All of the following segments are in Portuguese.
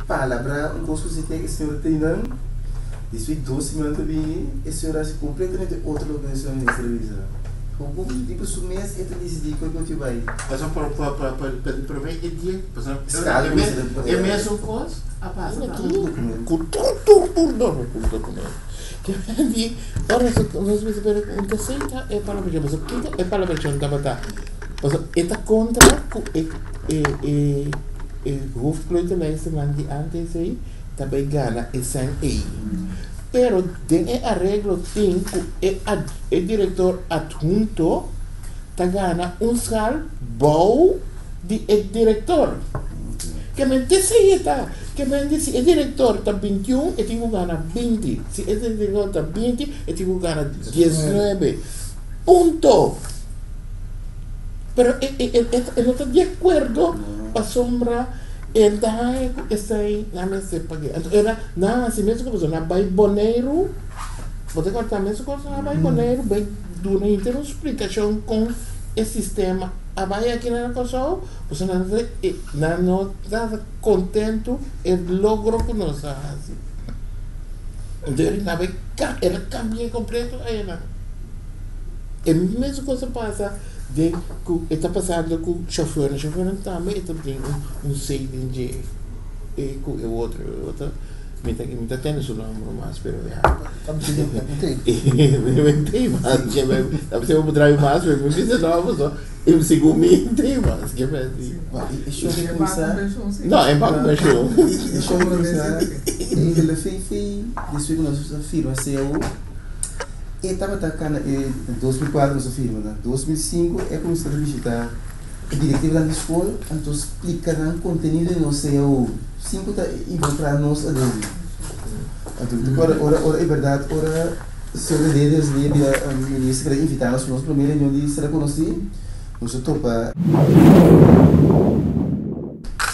palavra um curso que a senhora tem não, isso 12 minutos também, a senhora se completamente outra organização de entrevista. Como tipo se mês é decidir qual que vai. Mas para mim é dia, é mesmo coisa, a passa com tudo documento. Que vem, ora nós vamos ver um terceiro é para ver, mas o quinto é para ver onde está. Mas esta contra hoofdpleuten lijsten die antes também gana esse aí. Pero tem arreglo tem que o diretor adjunto tá gana sal bom de diretor. Que me dice que me dice o diretor tá 21 e tipo gana 20. Se o diretor tá 20 e tipo gana 19. Ponto. Pero él no está de acuerdo para sombra el daí está aí na mesa pague. Era na assim mesmo que na vai boneiro. Você cortar mesmo coisa na vai boneiro, bem durante uma explicação com o sistema. A vai aqui na coisa, você não está contento el logro que nós fazemos. Então ele na vai ela cambia completo aí na. É mesmo coisa passa de que está passando com o chauffeur também tem saving de com o outro me está tendo seu nome mais pero tem mas já vai ser um drive mais mas me diz não só eu sigo me tem mas que vai isso é começar não é para começar isso é começar ele fez isso que nós firma seu e estava atacando em 2004 nossa firma, né? 2005 é começado a visitar a diretiva da escola, então explicar o conteúdo no seu 5 está encontrar nós a dele. Então, ora é verdade, ora sobre eles a ministra invitar nós para nossa primeira reunião de será conhecido, nós topa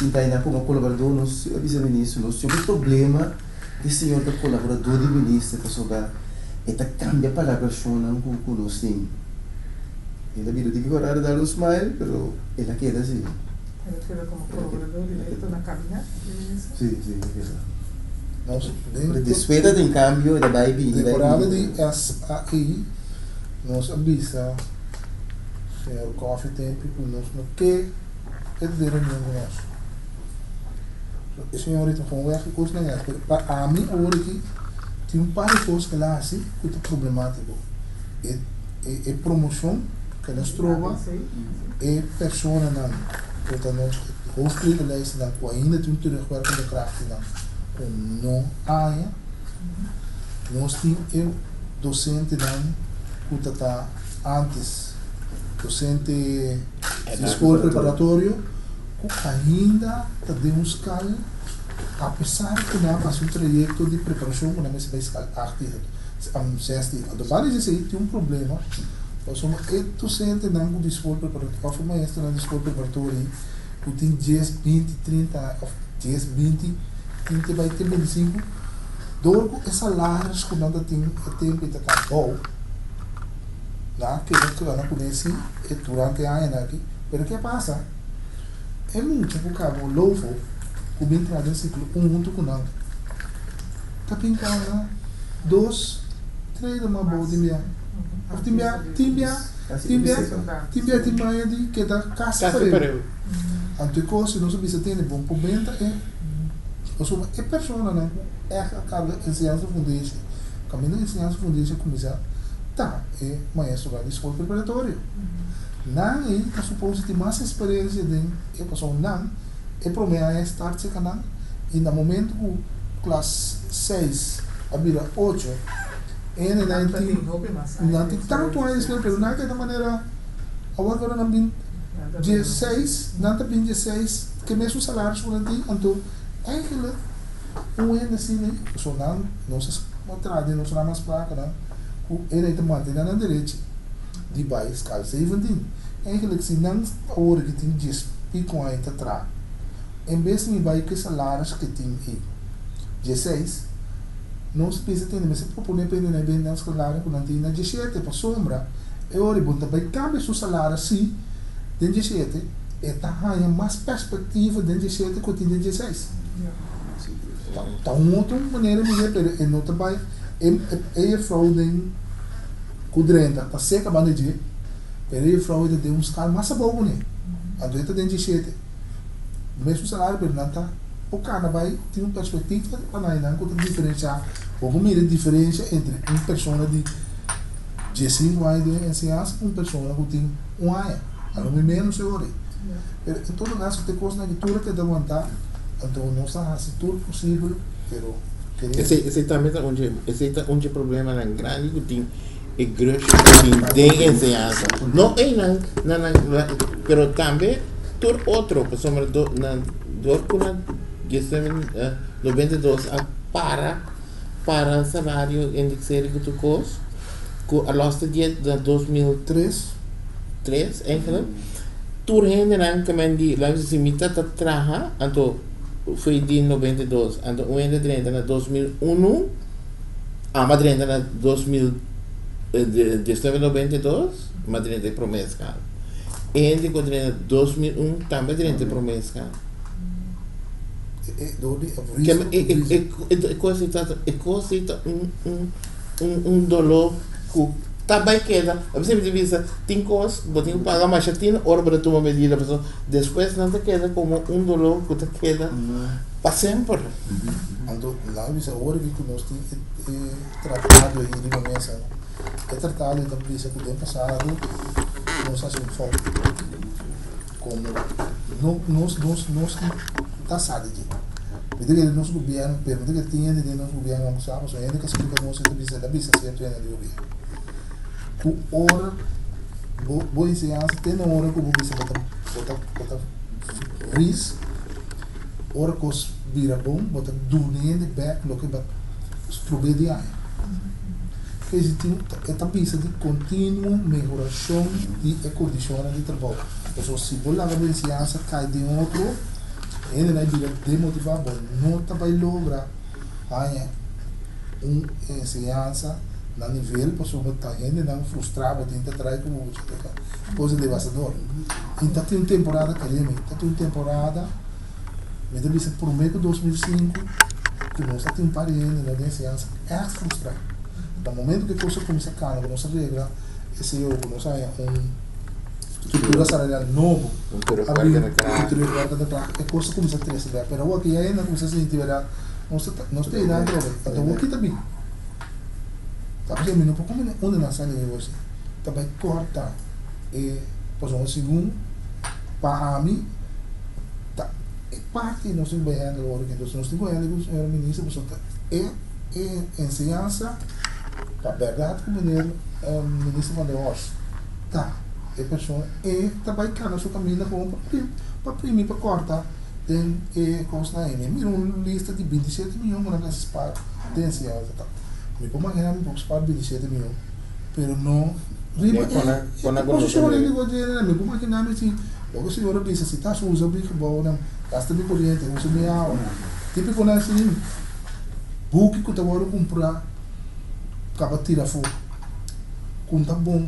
então ainda como colaborador nós vice-ministro nós temos problema de senhor do colaborador de ministro para sobre esta cambia para a persona com nós tem. Ela vira de que agora dar um smile, pero ela queda assim. Ela queda como colaborador direto na cabine? Sim, queda. Nossa, después tem cambio, ela vai vir. Temporada de SAI, nós avisa, senhor Coffee Tempo, nós no que é de reunião conosco. O senhor está com o erro curso na guerra, para a mim agora aqui tem par de coisas que lá assim que é problemático. É promoção que elas trova é persona não. Portanto, o hoofdlid lijst dan ainda tem terugwerkende kracht dan não há nós temos docente dan que está antes docente de escola preparatório que ainda está de um escala apesar que não faz um trajeto de preparação que não vai ser escala 16 então vários esse tem um problema então é docente dan de escola preparatório maestro na escola preparatório que tem 10, 20, 30 10, 20 30 vai ter 25 dorgo e salários que não tem tempo de estar bom que não conhece durante a ano aqui mas o que passa é muito que o cabo louvo o bem entrado no ciclo junto com não está pintando 2, 3 de uma boa de minha timbia de que dá casa para ele então se não se tem bom por venda é persona né é acaba ensinando fundência caminho ensinando fundência começar tá é maestro da escola preparatória não ele está suposto ter mais experiência de é pessoa não é promessa é start se canal e no momento o classe 6 a vira 8 ele não tem tanto a experiência não é da maneira agora não tem 16 não tem 16 que mesmo salários por ali então eigenlijk é assim né só não se contrade não será mais placa não o ele tem manter na direita de baixo escala 17 eigenlijk se não hora que tem 10 pico aí tá atrás em vez de vai que salários que tem aí 16 não se precisa ter mas se propõe para ele bem na escola com não na 17 para sombra é hora bom também cambia seu salário se tem 17 é tá mais perspectiva de 17 que tem 16 Tá outra maneira de ver, não trabalha, é fraude com drenta, tá seca banda de, é fraude de uns caras massa boa né, a doença dentro de sete, mesmo salário per nata, o cara vai ter uma perspectiva para não encontrar diferenciar, ou como ele diferença entre uma pessoa de 5 anos de ensinança e uma pessoa que tem 1 ano, a não menos se ore. Em todo caso, tem coisa na leitura que dá vontade, então não está assim tudo possível, pero esse também é onde o problema é grande que tem igreja que tem ensinança. Não é pero também todo outro, por exemplo, na 92 para salário indexado que tu cos, que a losta de 2003 eigenlijk. Toen heen que me di langs de mita te traja, anto foi de 92, anto 30 na 2001, Madrid na 2000 de 92, Madrid de promessa. E de 2001 também de promessa. É coisa dolor que também queda, você me diz, tem coisas, você paga mais chatinho, hora para tomar medida, depois não te queda como dolor que te queda para sempre. Então, lá você hora que nós temos tratado aí de uma mesa, tratado da polícia que o tempo passado, nós achamos foco, como nós taxado de. Medida que nosso governo, medida que tinha de nosso governo, não sabe, só ainda que se fica nosso da bisa certo ainda de governo. Ku ora boa ensinança tem na hora que você bota ris ora que os vira bom bota dormir de back lo que bat prover de aí que existe esta pista de contínua melhoração de condições de trabalho então se bola a ensinança cai de outro ele vai vir demotivar bom não vai lograr aí ensinança na nível, pessoa está ainda não frustrada, tenta trazer como coisa devastadora. Então tem uma temporada acadêmica, tem uma temporada, me deve ser por meio de 2005, que nós temos um par de anos de ciência, é frustrado. No momento que a coisa começa a cair, nossa regra, esse eu, nós é estrutura salarial novo, abrir a coisa começa a crescer, mas o que ainda começa a se integrar, nós temos nada a ver, então o que está bem. Tapi minum como onde na sala de hoje também corta e pois um segundo para mim tá é parte nós temos bem agora que nós temos bem o senhor ministro portanto é ensinança da verdade como ele ministro Van der Horst tá é pessoa é também cá no seu caminho para primeiro para cortar tem coisa aí mira uma lista de 27 milhões na classe para tem ensinança tá me puedo imaginar un poco para 27 millones, pero no. Posiciones de gobierno, me puedo imaginar si lo que se llama dice si estás usando el gebouw, gasta mi corriente, usa mi agua. Típico na assim, buque que tu vai comprar, acaba tirar fogo. Conta bom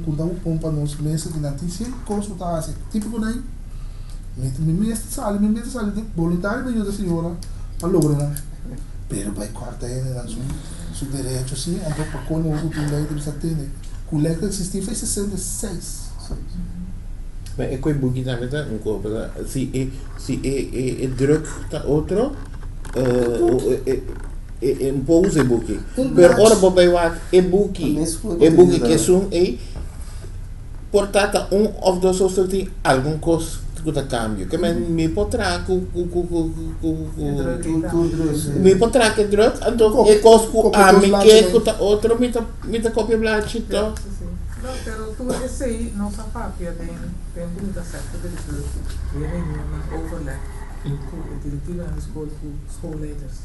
para nós meses que não tem sempre coisa tá assim. Típico na me mete sale voluntário me ajuda a senhora para lograr. Pero vai cortar ele na su direito sim, então para quando o lei de satélite, o lei que existiu foi 66. Mas é que o buque também tá um pouco, se é druk tá outro, é um pouco de buque. Per ora bobai wat é buque que são portanto of dois outros tem algum coisa que cambio, que me potrà me potrà che druk, então é cosco a me que tá outro me tá copia blachito. No, pero tu esse aí não sa papia tem muita certa de viene uma overlap com a diretiva da escola com schoolleiders.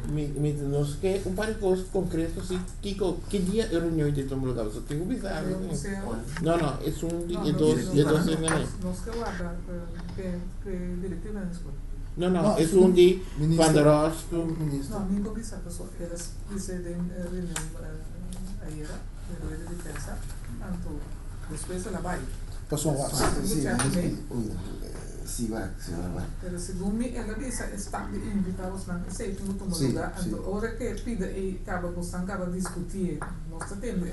Me nós que par de coisas concretas assim que dia eu reunião de todo lugar, só tem bizarro. Não, é de dois nós que guarda que diretiva da escola. Não, é de Van der Horst. Não, nem conversa, pessoal, elas decidem reunião aí era de defesa. Então, depois ela vai. Pessoal, Sim, vai. Pero segundo mim, ela disse está de invitar os não sei que muito lugar, então hora que pida e acaba buscando discutir, nós temos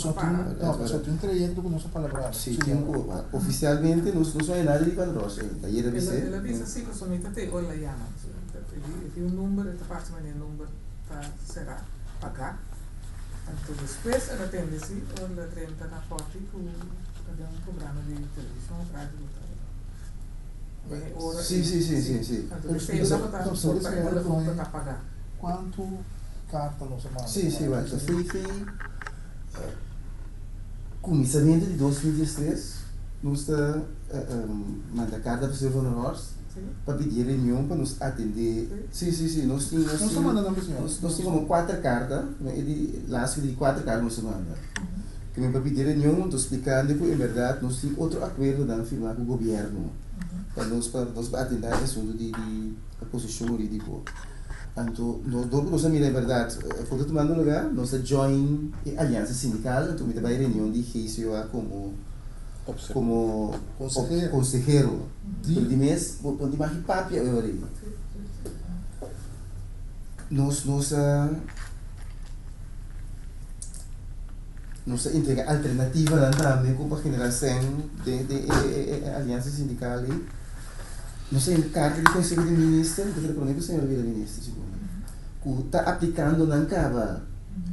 só tem um treinamento com nossa palavra. Sim, oficialmente não é nada de Vandrosa. Ela disse assim que somente tem olha Yana, e o número da parte mas o número será pagar. Então depois ela tem desse olha 30 na foto com um programa de televisão, rádio. Sim. Quanto carta nós mandamos? Sim, vai. Foi começamento de 2013, nós manda carta para o Silvio Honors para pedir reunião para nos atender. Sim, nós tínhamos 4 cartas, lá se de 4 cartas nós mandamos. Que me para pedir reunião, estou explicando que em verdade nós tínhamos outro acordo da firma com o governo. Para nós atender a assunto de posição jurídica. Então, nós na verdade, quando tomando lugar, nós join a aliança sindical, então me vai reunião de GCOA como consejero de mês, onde mais papia agora. Nossa entrega alternativa também com a generação de aliança sindical. Nós temos carta de Conselho de Ministros, que para o senhor Ministro, que está aplicando na cava.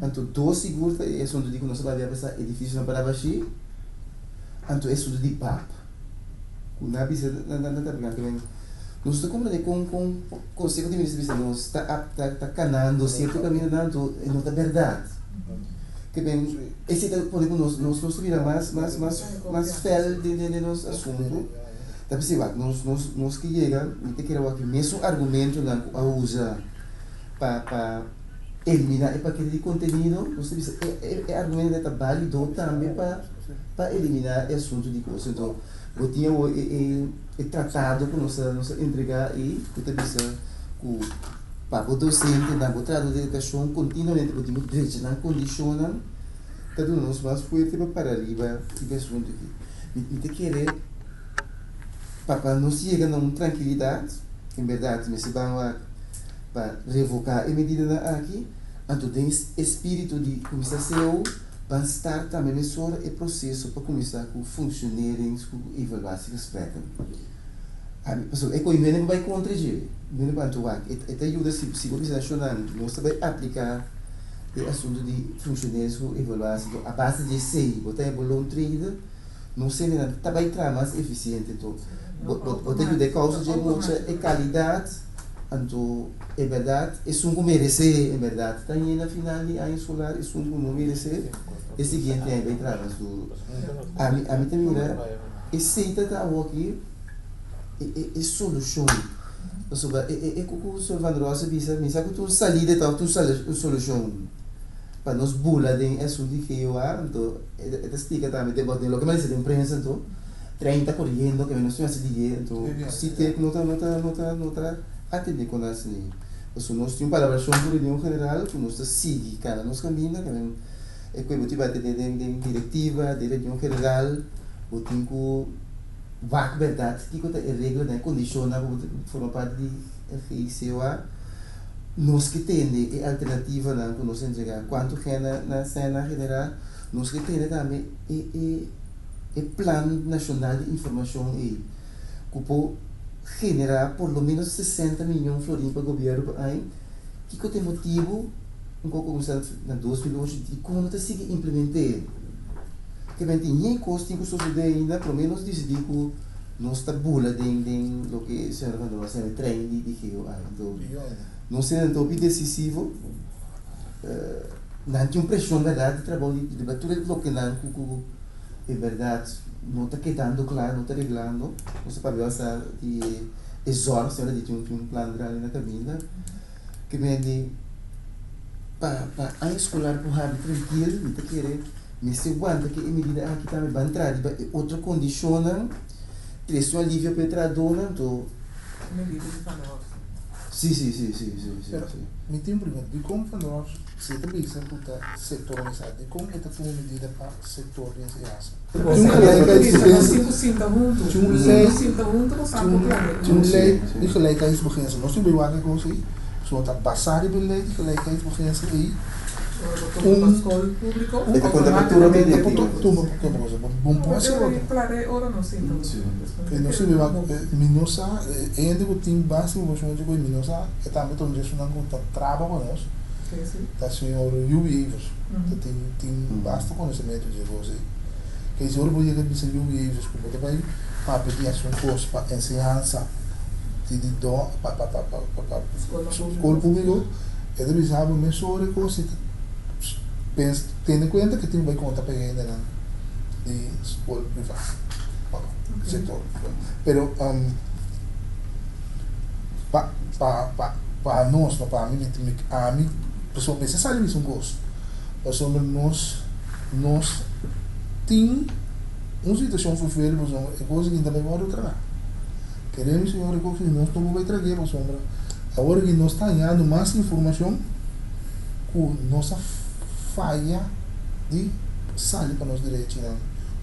Então, 2 seguros, é onde digo, nós vamos ver edifício na Parabaxi, então é onde de PAP. Na bisa, não está brincando. Nós estamos com o Conselho de Ministros, nós está canando certo caminho, então é não é verdade. Que bem, esse podemos nós virar mais fel de nosso assunto. Tá percebendo? Nós que chega, me te quero aqui mesmo argumento na usa para eliminar e para aquele conteúdo, nós temos argumento que é válido também para eliminar o assunto de coisa. Então, eu tinha o tratado que nós entregar e que te pensa o papo docente na botada de educação continuamente porque muito direito não condiciona cada nós mais forte para arriba e assunto aqui. Me te querer para nós chegar a uma tranquilidade, em verdade, mas se vamos para revocar a medida aqui, então tem espírito de começação para estar também nesse processo para começar com funcionários com evaluação respeito. É que o não vai contra ele, não vai atuar. Esta ajuda se você nacional, nós também aplicar o assunto de funcionários com evaluação a base de sei, botar voluntário, não sei nada, também está mais eficiente então. Botar ajuda causa de muita qualidade, então é verdade, é um merece, é verdade. Está aí na final de ano solar, é um merece. É seguinte aí vai entrar mais duro. A mim também é aceita está aqui. É solução. É como o senhor Vandrosa disse, mas é que tu salida tá tu solução. Para nós bula de assunto que eu então é explica também de botar logo mais de imprensa então 30 correndo que nós temos dinheiro então se tem nota atender com nós nem. Nós temos palavra sobre reunião general que nós sigue cara nós caminha que é que eu tive de diretiva de reunião general o tempo vai verdade que é regra né condiciona forma parte de FICOA nós que temos alternativa não que nós entregar quanto que na cena general nós que temos também é plano nacional de informação aí que pode generar por lo menos 60 milhões florins para o governo aí que tem motivo um pouco começar na 2011 e como está se implementando que vem ninguém custa que sucede ainda pelo menos decidir que nós está bula de lo que se chama quando você treina de que eu então não ser um tópico decisivo não tem pressão verdade de trabalho de debater o que não é verdade não está quedando claro não está reglando você pode pensar de exor se ela diz um plano ali na cabina que vem de para a escolar por rápido tranquilo não te querer mas se aguenta que a medida aqui também vai entrar outra condiciona pressão alívio para entrar dona então Sim. Me tem pergunta, de como para nós, se também se puta setorializado, de como é que foi medida para setor de ensinança? Tinha lei de gelijkheidsbeginsel. Nós temos waar ik ons zie, zo'n dat basari beleid de gelijkheidsbeginsel aí. Escola pública ou bom passo ora não sinto. não sei minosa ainda que tem base mas não digo minosa é também tão just não conta trava com nós tá senhor Yuivos tem basta conhecimento de você que senhor podia que dizer Yuivos como também para pedir um curso para ensinança de do para escola pública é de sabe mesmo coisa pensa, tendo em conta que tem uma conta pegando na de escola privada, setor. Pero para nós, para mim, pessoal, necessário isso um gosto. Pessoal, nós tem uma situação for ver, pessoal, é coisa que ainda vai embora outra. Queremos senhor que nós não vai trazer, pessoal. Agora que nós está ganhando mais informação, com nossa falha de sair para os direitos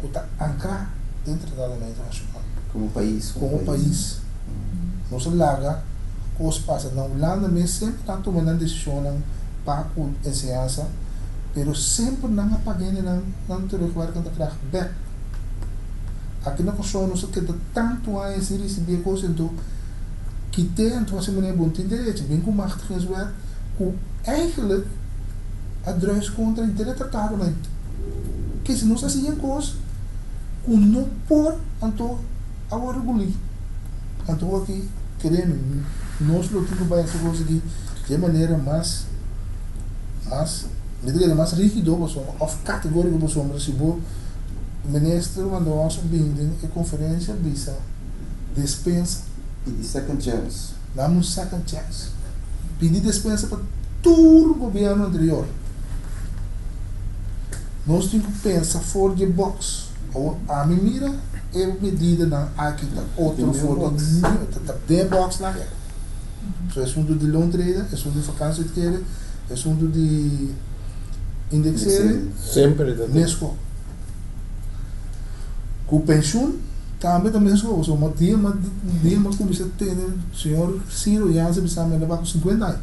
que está ancrado dentro da lei internacional. Como país. Não se larga, o que passa na Holanda, mas sempre está tomando decisão para a ensinança, mas sempre não apagando, não terugwerken que está back. Aqui na pessoa não se queda tanto a esse receber coisa, então, que tem, então, assim, não é bom ter direito, bem com machtigens werk, que eigenlijk a drugs contra o tratamento. Que se não se assim coisa, que não por então a orgulho. Então aqui queremos nós lutamos para essa coisa aqui de maneira mais rígida, ou categórica, mas se o ministro mandou a binding e conferência visa dispensa e de second chance. Damos second chance. Pedir dispensa para todo o governo anterior. Nós temos que pensar fora de box. Ou a mira é medida na aqui da outra fora de box lá. So é assunto de lontreda, é assunto de vacância de querer, é assunto de indexar. Sempre da mesmo. Com pensão também da mesma coisa. Mas dia mas como você tem senhor Ciro Jansen bisa me levar com 50 anos.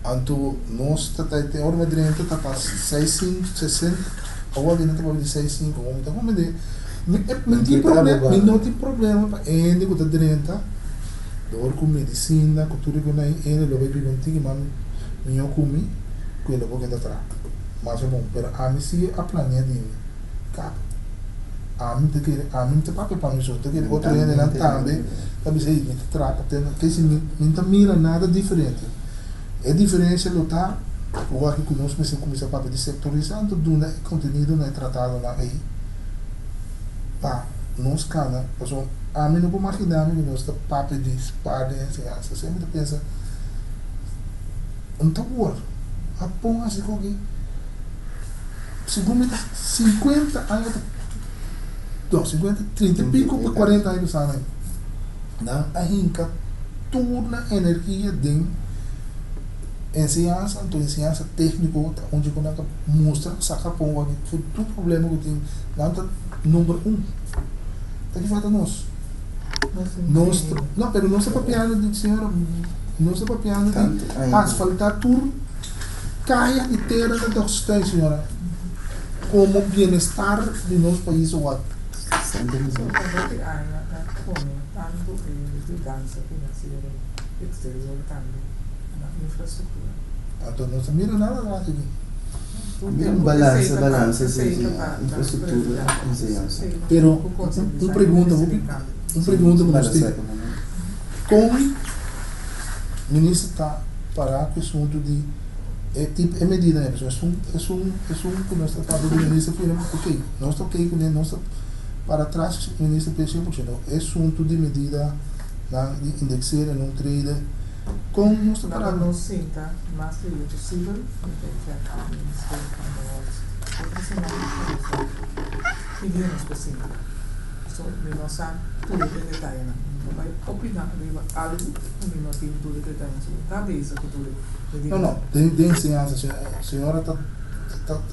Anto nós tem hora medrenta tá para 65, 60, ou ainda tá para 65, ou então como de não tem problema para ainda com a drenta, dor com medicina, com tudo que não ainda lo vai viver mano, minha comi, que ele vai ainda tra. Mas é bom, pero a mim se a planeia de cap. A mim te papo para nós, te que outro ainda não também, também sei que trata, que se não mira nada diferente. A diferença lutar, o que conosco mas começa a papel de sectorizando do conteúdo não é tratado lá aí. Pá, nós cana, pessoal, a mim não vou imaginar que nós está papel de espada e ensinança, sempre pensa, não está boa, a pão assim com que, segundo 50 anos, não, 50, 30 pico para 40 anos sabe, não, a rinca toda a energia dentro ensinança, então ensinança técnica, onde quando mostra, saca pão aqui, foi tudo problema que tem, lá número 1. Tá que falta nós. Não, pero não se papiando de senhora, não se papiando de asfaltar tudo, caia e terra da dostão, senhora, como bem-estar de nosso país ou outro. Tanto mudança financeira exterior também. Infraestrutura. Então não se mira nada lá aqui. Balança, infraestrutura, ensinança. Pero, uma pergunta que nós temos. Como o ministro está para o assunto de tipo, medida, né, pessoal? É um que nós tratamos do ministro, ok, nós está ok com ele, nós para trás, o ministro pensou, é assunto de medida de indexar, não trader. Como nós está parado? Não sinta, mas se é possível, pedimos possível. Só me nossa tudo em detalhe, vai opinar, algo, não tem tudo que tem, tá bem, isso que tudo. Não, tem ensinança, a senhora está